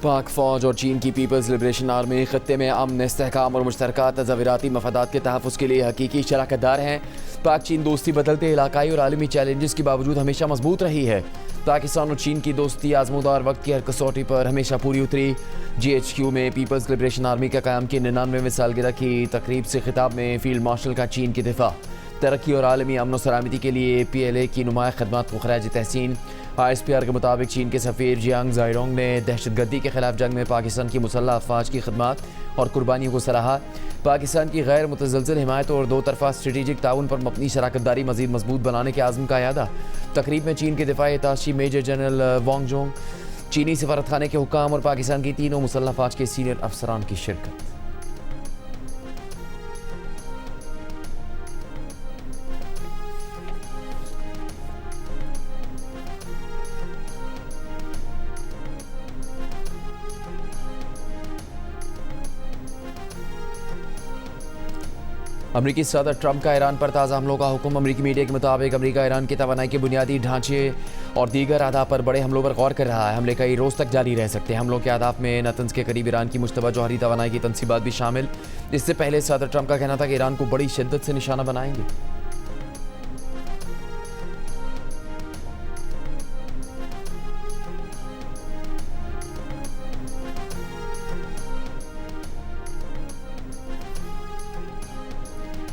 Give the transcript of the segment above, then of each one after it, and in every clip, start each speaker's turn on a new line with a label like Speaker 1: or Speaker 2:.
Speaker 1: पाक फौज और चीन की पीपल्स लिबरेशन आर्मी खत्ते में अमन, इस्तेहकाम और मुश्तरका तज़ाविराती मफादात के तहफ़्फ़ुज़ के लिए हकीकी शराकतदार हैं। पाक चीन दोस्ती बदलते इलाकाई और आलमी चैलेंजेस के बावजूद हमेशा मजबूत रही है। पाकिस्तान और चीन की दोस्ती आजमूदार वक्त की हर कसौटी पर हमेशा पूरी उतरी। GHQ में पीपल्स लिबरेशन आर्मी का क़याम की 99वीं सालगिरह की तकरीब से खिताब में फील्ड मार्शल का चीन की दिफा, तरक्की और आलमी अमन और सलामती के लिए PLA की नुमाया खदमात को खराज तहसीन। ISPR के मुताबिक चीन के सफ़ीर जियांग जायरोंग ने दहशतगर्दी के खिलाफ जंग में पाकिस्तान की मुसल्लह अफवाज की खदमात और कुर्बानियों को सराहा। पाकिस्तान की गैर मुतज़लज़ल हिमायत और दो तरफ़ा स्ट्रेटेजिक ताउन पर मबनी शराकतदारी मज़ीद मजबूत बनाने के आज़म का यादा। तकरीब में चीन के दिफाई अताशी मेजर जनरल वांग जोंग, चीनी सफारतखाने के हुक्काम और पाकिस्तान की तीनों मुसल्लह अफवाज के सीनियर अफसरान की शिरकत। अमरीकी सदर ट्रंप का ईरान पर ताज़ा हमलों का हुक्म। अमरीकी मीडिया के मुताबिक अमरीका ईरान की तवानाई के बुनियादी ढांचे और दीगर आदाब पर बड़े हमलों पर गौर कर रहा है। हमले कई रोज़ तक जारी रह सकते हैं। हमलों के आदाब में नतंज के करीब ईरान की मुश्तबा जौहरी तवानाई की तनसीबात भी शामिल। इससे पहले सदर ट्रंप का कहना था कि ईरान को बड़ी शिद्दत से निशाना बनाएंगे।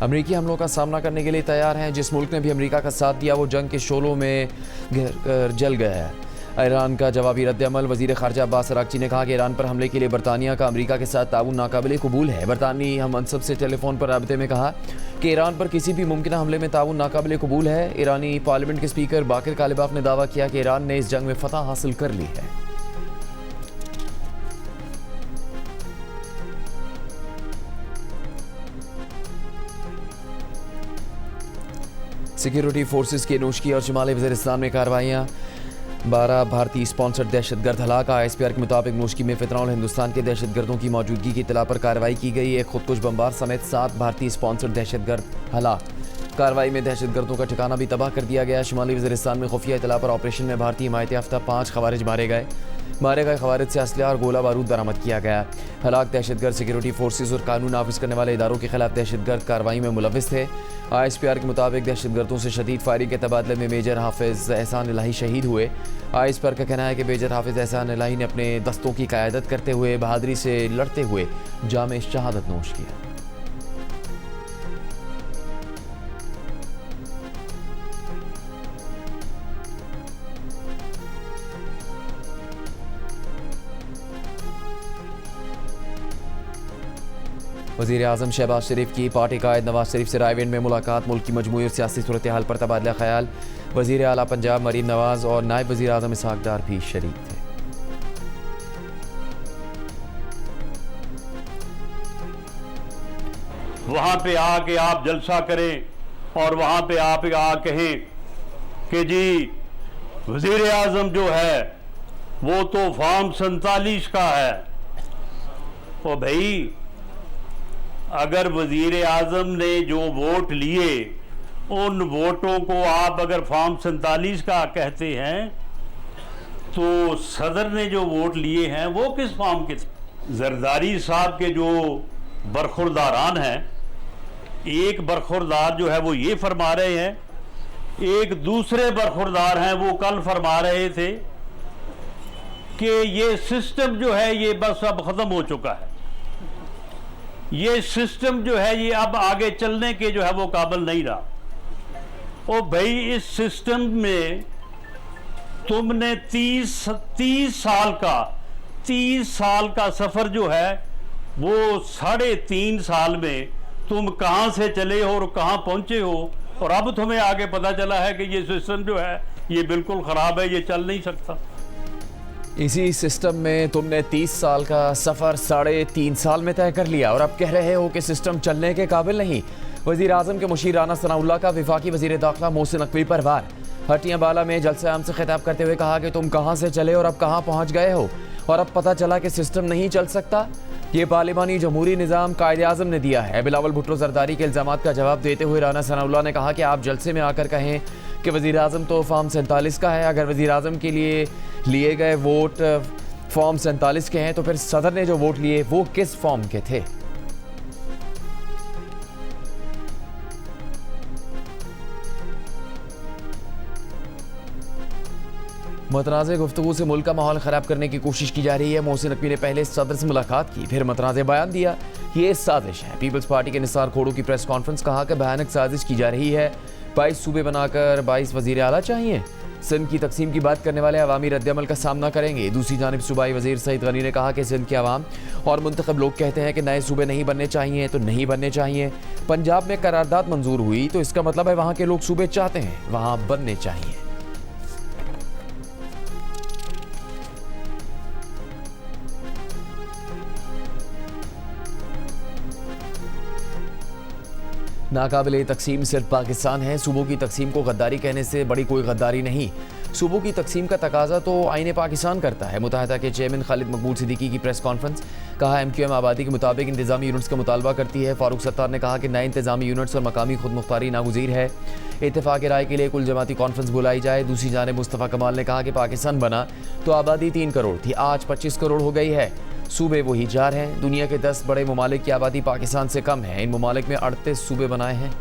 Speaker 1: अमरीकी हमलों का सामना करने के लिए तैयार हैं। जिस मुल्क ने भी अमरीका का साथ दिया वो जंग के शोलों में जल गया है। ईरान का जवाबी रद्द-ए-अमल। वज़ीर ख़ारिजा अब्बास अराग़ची ने कहा कि ईरान पर हमले के लिए बरतानिया का अमरीका के साथ ताउन नाकाबिले कबूल है। बरतानी हम मनसब से टेलीफोन पर राबते में कहा कि ईरान पर किसी भी मुमकिन हमले में ताउन नाकाबिले कबूल है। ईरानी पार्लियामेंट के स्पीकर बाकिर कालिबाफ ने दावा किया कि ईरान ने इस जंग में फ़तह हासिल कर ली है। सिक्योरिटी फोर्सेस की नोशकी और शुमाली वज़ीरिस्तान में कार्रवाइयाँ। 12 भारतीय स्पॉन्सर्ड दहशतगर्द हलाक। ISPR के मुताबिक नोशकी में फितरौन और हिंदुस्तान के दहशतगर्दों की मौजूदगी की इत्तला पर कार्रवाई की गई। एक खुदकुश बमबार समेत 7 भारतीय स्पॉन्सर्ड दहशतगर्द हलाक। कार्रवाई में दहशतगर्दों का ठिकाना भी तबाह कर दिया गया। शुमाली वज़ीरिस्तान में खुफिया इत्तला पर ऑपरेशन में भारतीय हिमायत याफ्ता 5 खवारिज मारे गए। खवारिज से असलहा और गोला बारूद बरामद किया गया। हलाक दहशतगर्द सिक्योरिटी फोर्सेस और कानून नाफिज करने वाले इदारों के खिलाफ दहशतगर्द कार्रवाई में मुलविस थे। ISPR के मुताबिक दहशतगर्दों से शदीद फायरिंग के तबादले में मेजर हाफिज एहसान इलाही शहीद हुए। ISPR का कहना है कि मेजर हाफिज एहसान इलाही ने अपने दस्तों की क़यादत करते हुए बहादुरी से लड़ते हुए जाम शहादत नोश किया। वज़ीर आज़म शहबाज शरीफ की पार्टी कायद नवाज शरीफ से रायवेंड में मुलाकात। मुल्क की मजमूई और सियासी सूरत हाल पर तबादला ख्याल। वज़ीर आला पंजाब मरीम नवाज और नायब वज़ीर आज़म इसहाक डार भी शरीक थे।
Speaker 2: वहाँ पे आके आप जलसा करें और वहाँ पे आप कहें कि जी वज़ीर आज़म जो है वो तो फॉर्म 47 का है। ओ भाई, अगर वज़ीर आज़म ने जो वोट लिए उन वोटों को आप अगर फॉर्म 47 का कहते हैं तो सदर ने जो वोट लिए हैं वो किस फॉर्म के थे? जरदारी साहब के जो बरखुरदारान हैं, एक बरखुरदार जो है वो ये फरमा रहे हैं, एक दूसरे बरखुरदार हैं वो कल फरमा रहे थे कि ये सिस्टम जो है ये बस अब ख़त्म हो चुका है। ये सिस्टम जो है ये अब आगे चलने के जो है वो काबिल नहीं रहा। ओ भाई, इस सिस्टम में तुमने 30 साल का सफ़र जो है वो 3.5 साल में तुम कहाँ से चले हो और कहाँ पहुँचे हो, और अब तुम्हें आगे पता चला है कि ये सिस्टम जो है ये बिल्कुल ख़राब है, ये चल नहीं सकता।
Speaker 1: इसी सिस्टम में तुमने 30 साल का सफ़र 3.5 साल में तय कर लिया और अब कह रहे हो कि सिस्टम चलने के काबिल नहीं। वज़ीर आज़म के मुशीर राना सनाउल्लाह का वफाकी वज़ीर दाखिला मोहसिन नकवी पर वार। हटियाँ बाला में जलसे आम से खिताब करते हुए कहा कि तुम कहाँ से चले और अब कहाँ पहुँच गए हो, और अब पता चला कि सिस्टम नहीं चल सकता। ये पार्लिमानी जमहूरी निज़ाम कायदे आज़म ने दिया है। बिलावल भुट्टो जरदारी के इल्ज़ामात का जवाब देते हुए राना सनाउल्लाह ने कहा कि आप जलसे में आकर कहें कि वज़ीर आज़म तो फॉर्म 47 का है। अगर वज़ीर आज़म के लिए लिए गए वोट फॉर्म 47 के हैं, तो फिर सदर ने जो वोट लिए वो किस फॉर्म के थे? मतनाज़े गुफ्तगू से मुल्क का माहौल ख़राब करने की कोशिश की जा रही है। मोहसिन नकवी ने पहले सदर से मुलाकात की, फिर मतनाज़े बयान दिया। ये साजिश है। पीपल्स पार्टी के निसार खोड़ू की प्रेस कॉन्फ्रेंस, कहा कि भयानक साजिश की जा रही है। 22 सूबे बनाकर 22 वज़ीर आला चाहिए। सिंध की तकसीम की बात करने वाले अवामी रद्दअमल का सामना करेंगे। दूसरी जानिब सूबाई वज़ीर सईद गनी ने कहा कि सिंध के अवाम और मुंतखब लोग कहते हैं कि नए सूबे नहीं बनने चाहिए तो नहीं बनने चाहिए। पंजाब में करारदाद मंजूर हुई तो इसका मतलब है वहाँ के लोग सूबे चाहते हैं, वहाँ बनने चाहिए। नाकाबिले तकसीम सिर्फ पाकिस्तान है। सूबों की तकसीम को गद्दारी कहने से बड़ी कोई गद्दारी नहीं। सूबों की तकसीम का तकाजा तो आईने पाकिस्तान करता है। मुत्तहिदा के चेयरमैन खालिद मकबूल सिद्दीकी की प्रेस कॉन्फ्रेंस, कहा MQM आबादी के मुताबिक इंतजामी यूनिट्स का मुतालबा करती है। फारूक सत्तार ने कहा कि नए इंतजामी यूनिट्स और मकामी खुद मुख्तारी नागुज़ीर है। इत्तेफाक राय के लिए कुल जमाती कॉन्फ्रेंस बुलाई जाए। दूसरी जानिब मुस्तफ़ा कमाल ने कहा कि पाकिस्तान बना तो आबादी 3 करोड़ थी, आज 25 करोड़ हो गई है। सूबे वही 4 हैं। दुनिया के 10 बड़े ममालिक की आबादी पाकिस्तान से कम है। इन ममालिक में 38 सूबे बनाए हैं।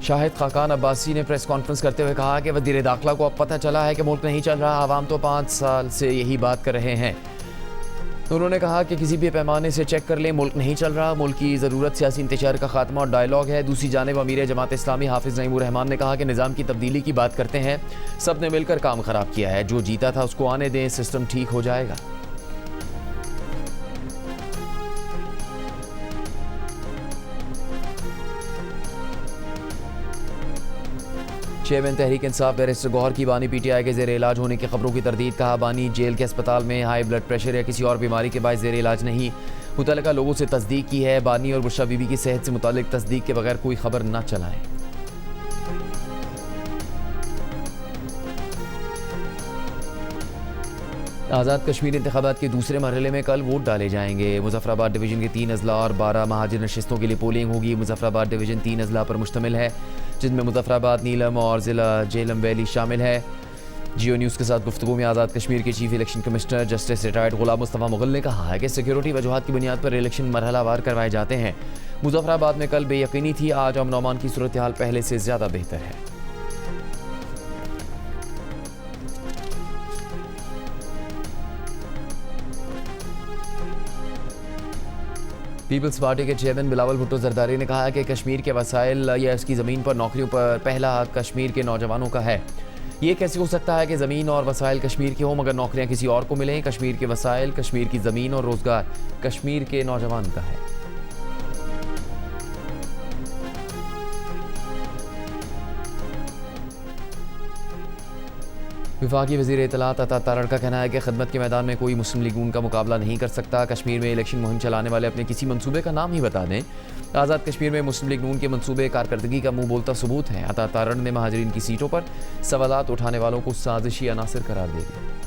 Speaker 1: शाहिद खाकान अब्बासी ने प्रेस कॉन्फ्रेंस करते हुए कहा कि वज़ीर दाखिला को अब पता चला है कि मुल्क नहीं चल रहा। आवाम तो 5 साल से यही बात कर रहे हैं। उन्होंने कहा कि किसी भी पैमाने से चेक कर लें, मुल्क नहीं चल रहा। मुल्क की ज़रूरत सियासी इंतशार का खात्मा और डायलॉग है। दूसरी जानिब अमीर जमात इस्लामी हाफिज़ नईमुर रहमान ने कहा कि निज़ाम की तब्दीली की बात करते हैं, सब ने मिलकर काम ख़राब किया है। जो जीता था उसको आने दें, सिस्टम ठीक हो जाएगा। चेयरमैन तहरीक इंसाफ बैरिस्टर गौहर की बानी PTI के ज़ेर इलाज होने की खबरों की तरदीद, कहा बानी जेल के अस्पताल में हाई ब्लड प्रेशर या किसी और बीमारी के बायस ज़ेर इलाज नहीं। मुतल्लिका लोगों से तस्दीक की है। बानी और बुशरा बीबी की सेहत से मुतालिक तस्दीक के बगैर कोई खबर न चलाएं। आज़ाद कश्मीर इंतखाबात के दूसरे मरहले में कल वोट डाले जाएंगे। मुजफ्फराबाद डिवीज़न के 3 अजला और 12 महाजिर नशिस्तों के लिए पोलिंग होगी। मुजफ्फराबाद डिवीज़न 3 अजला पर मुश्तमिल है, जिनमें मुजफ्फराबाद, नीलम और ज़िला जेलम वैली शामिल है। जियो न्यूज़ के साथ गुफ्तगू में आज़ाद कश्मीर के chief election commissioner justice retired Ghulam Mustafa Mughal ने कहा है कि सिक्योरिटी वजूहात की बुनियाद पर इलेक्शन मरहलावार करवाए जाते हैं। मुजफ्फराबाद में कल बेयकीनी थी, आज अमन अमान की सूरत हाल पहले से ज़्यादा बेहतर है। पीपल्स पार्टी के चेयरमैन बिलावल भुट्टो जरदारी ने कहा है कि कश्मीर के वसाइल या इसकी ज़मीन पर नौकरियों पर पहला हक कश्मीर के नौजवानों का है। ये कैसे हो सकता है कि ज़मीन और वसाइल कश्मीर के हों मगर नौकरियां किसी और को मिलें? कश्मीर के वसाइल, कश्मीर की ज़मीन और रोज़गार कश्मीर के नौजवान का है। विफाकी वज़ीर इत्तलात अता तारड़ का कहना है कि खदमत के मैदान में कोई मुस्लिम लीग नून का मुकाबला नहीं कर सकता। कश्मीर में इलेक्शन मुहिम चलाने वाले अपने किसी मंसूबे का नाम ही बता दें। आज़ाद कश्मीर में मुस्लिम लीग नून के मंसूबे कारकर्दगी का मुंह बोलता सबूत है। अता तारड़ ने महाजरीन की सीटों पर सवालात उठाने वालों को साजिशी अनासिर करार दे दिया।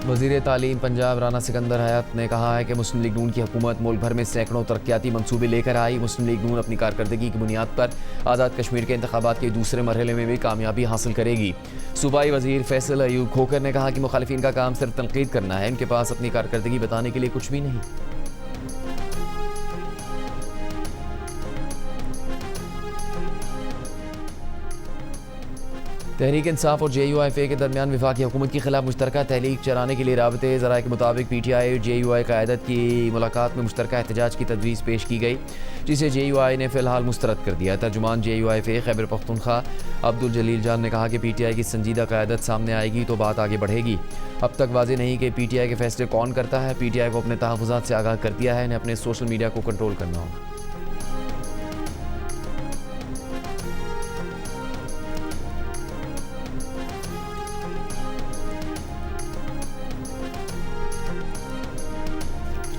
Speaker 1: वज़ीर तालीम पंजाब राना सिकंदर हयात ने कहा है कि मुस्लिम लीग नून की हुकूमत मुल्क भर में सैकड़ों तरक्याती मंसूबे लेकर आई। मुस्लिम लीग नून अपनी कारकर्दगी की बुनियाद पर आज़ाद कश्मीर के इंतखाबात के दूसरे मरहले में भी कामयाबी हासिल करेगी। सूबाई वज़ीर फैसल अयूब खोकर ने कहा कि मुखालिफिन का काम सिर्फ तनकीद करना है, इनके पास अपनी कारकर्दगी बताने के लिए कुछ भी नहीं। तहरीक इंसाफ और JUIFA के दरमियान वफाकी हुकूमत के खिलाफ मुश्तरका तहरीक चलाने के लिए राबते ज़राए के मुताबिक PTI और JUI क़यादत की मुलाकात में मुश्तरका एहतजाज की तजवीज़ पेश की गई, जिसे JUI ने फ़िलहाल मुस्तरद कर दिया। तर्जुमान JUIFA खैबर पख्तूनख्वा अब्दुल जलील जान ने कहा कि PTI की संजीदा क़यादत सामने आएगी तो बात आगे बढ़ेगी। अब तक वाज़ेह नहीं कि PTI के फैसले कौन करता है। PTI को अपने तहफ़्फ़ुज़ात से आगाह कर दिया है, इन्हें अपने सोशल मीडिया को कंट्रोल करना होगा।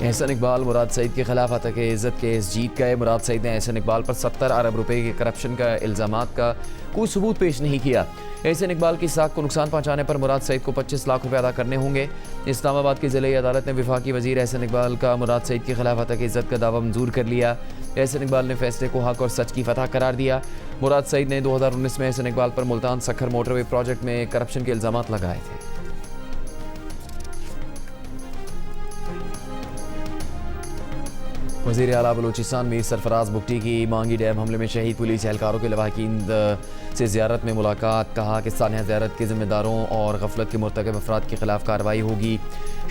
Speaker 1: एहसन इकबाल मुराद सईद के खिलाफ हत्या के इज़्ज़त केस जीत गए। मुराद सईद ने एहसन इकबाल पर 70 अरब रुपए के करप्शन का इल्ज़ामात का कोई सबूत पेश नहीं किया। एहसन इकबाल की साख को नुकसान पहुंचाने पर मुराद सईद को 25 लाख रुपए अदा करने होंगे। इस्लामाबाद की ज़िले अदालत ने वफाकी वजीर एहसन इकबाल का मुराद सईद के खिलाफ हत्या की इज्जत का दावा मंजूर कर लिया। एहसन इकबाल ने फैसले को हक और सच की फतह करार दिया। मुराद सईद ने 2019 में एहसन इकबाल पर मुल्तान सखर मोटरवे प्रोजेक्ट में करप्शन के इल्जाम लगाए थे। वज़ीर आला बलूचिस्तान मीर सरफराज बुगटी की मांगी डैम हमले में शहीद पुलिस एहलकारों के लवाहिकीन से ज़ियारत में मुलाकात। कहा कि सानिया ज़ियारत के ज़िम्मेदारों और गफलत के मुर्तकब अफराद के खिलाफ कार्रवाई होगी।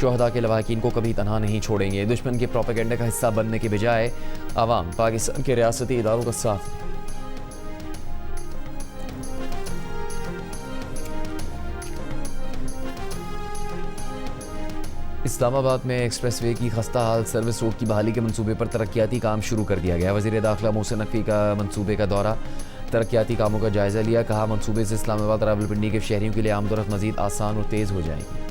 Speaker 1: शोहदा के लवाहिकीन को कभी तनहा नहीं छोड़ेंगे। दुश्मन के प्रोपेगेंडे का हिस्सा बनने के बजाय आवाम पाकिस्तान के रियासती इदारों का साथ। इस्लामाबाद में एक्सप्रेस वे की खस्ता हाल सर्विस रोड की बहाली के मंसूबे पर तरक्याती काम शुरू कर दिया गया। वज़ीर दाखिला मोहसिन नकवी का मंसूबे का दौरा तरक्याती कामों का जायज़ा लिया। कहा मंसूबे से इस्लामाबाद रावलपिंडी के शहरियों के लिए आमदोरफ्त मज़ीद आसान और तेज़ हो जाएगी।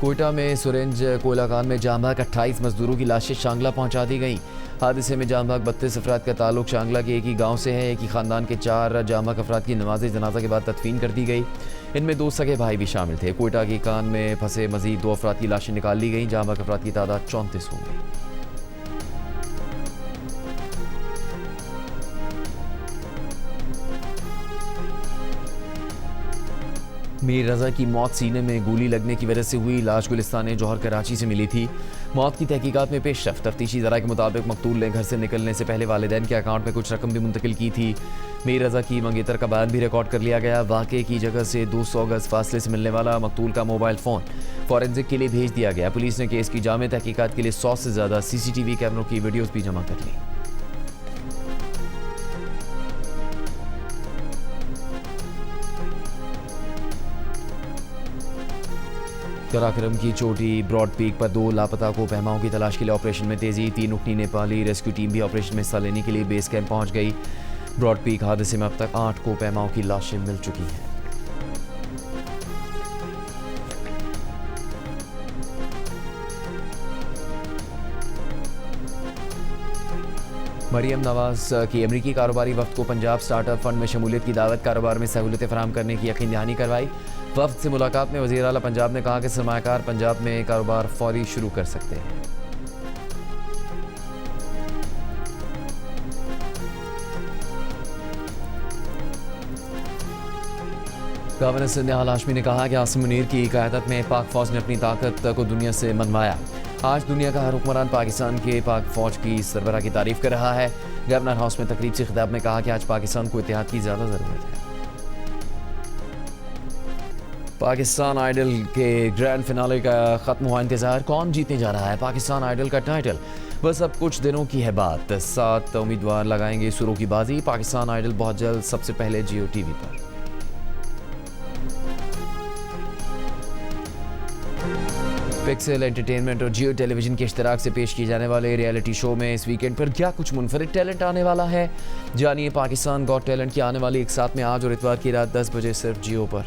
Speaker 1: कोयटा में सुरेंज कोयला कान में जाम भाग 28 मजदूरों की लाशें शांगला पहुंचा दी गई। हादसे में जाम भाग 32 अफराद का ताल्लुक शांगला के एक ही गांव से है। एक ही खानदान के 4 जाम भाग अफराद की नमाज जनाजा के बाद तदफीन कर दी गई। इनमें 2 सगे भाई भी शामिल थे। कोयटा की कान में फंसे मजीद 2 अफराद की लाशें निकाल ली गई। जाम भाग अफराद की तादाद 34 हो गई। मीर रजा की मौत सीने में गोली लगने की वजह से हुई। लाश गुलिस्तान जौहर कराची से मिली थी। मौत की तहकीकात में पेशरफ्त। तफ्तीशी ज़राए के मुताबिक मकतूल ने घर से निकलने से पहले वालिदैन के अकाउंट में कुछ रकम भी मुंतकिल की थी। मीर रजा की मंगेतर का बयान भी रिकॉर्ड कर लिया गया। वाक़े की जगह से 200 गज फासले से मिलने वाला मकतूल का मोबाइल फ़ोन फॉरेंसिक के लिए भेज दिया गया। पुलिस ने केस की जामे तहकीकात के लिए 100 से ज़्यादा CCTV कैमरों की वीडियोज़ भी जमा कर ली। कराक्रम की चोटी ब्रॉड पीक पर 2 लापता को पहमाओं की तलाश के लिए ऑपरेशन में तेजी। 3 उकनी नेपाली रेस्क्यू टीम भी ऑपरेशन में हिस्सा लेने के लिए बेस कैंप पहुंच गई। ब्रॉड पीक हादसे में अब तक 8 को पहमाओं की लाशें मिल चुकी हैं। मरियम नवाज की अमरीकी कारोबारी वफ्द को पंजाब स्टार्टअप फंड में शमूलियत की दावत। कारोबार में सहूलतें फराहम करने की यकीन दहानी करवाई। वफ्द से मुलाकात में वज़ीर आला पंजाब ने कहा कि सरमायाकार पंजाब में कारोबार फौरी शुरू कर सकते हैं। गवर्नर सिंध निहाल हाशमी ने कहा कि आसिम मुनीर की क़यादत में पाक फौज ने अपनी ताकत को दुनिया से मनवाया। आज दुनिया का हर हुक्मरान पाकिस्तान के पाक फौज की सरबराह की तारीफ कर रहा है। गवर्नर हाउस में तकरीब से खिताब में कहा कि आज पाकिस्तान को इत्तेहाद की ज़्यादा ज़रूरत है। पाकिस्तान आइडल के ग्रैंड फिनाले का ख़त्म हुआ इंतज़ार। कौन जीतने जा रहा है पाकिस्तान आइडल का टाइटल? बस अब कुछ दिनों की है बात। 7 उम्मीदवार लगाएंगे सुरों की बाजी। पाकिस्तान आइडल बहुत जल्द सबसे पहले जियो टीवी पर। पिक्सल एंटरटेनमेंट और जियो टेलीविजन के इश्तराक से पेश किए जाने वाले रियलिटी शो में इस वीकेंड पर क्या कुछ मुनफरिद टैलेंट आने वाला है? जानिए पाकिस्तान गॉट टैलेंट की आने वाली एक साथ में आज और इतवार की रात 10 बजे सिर्फ जियो पर।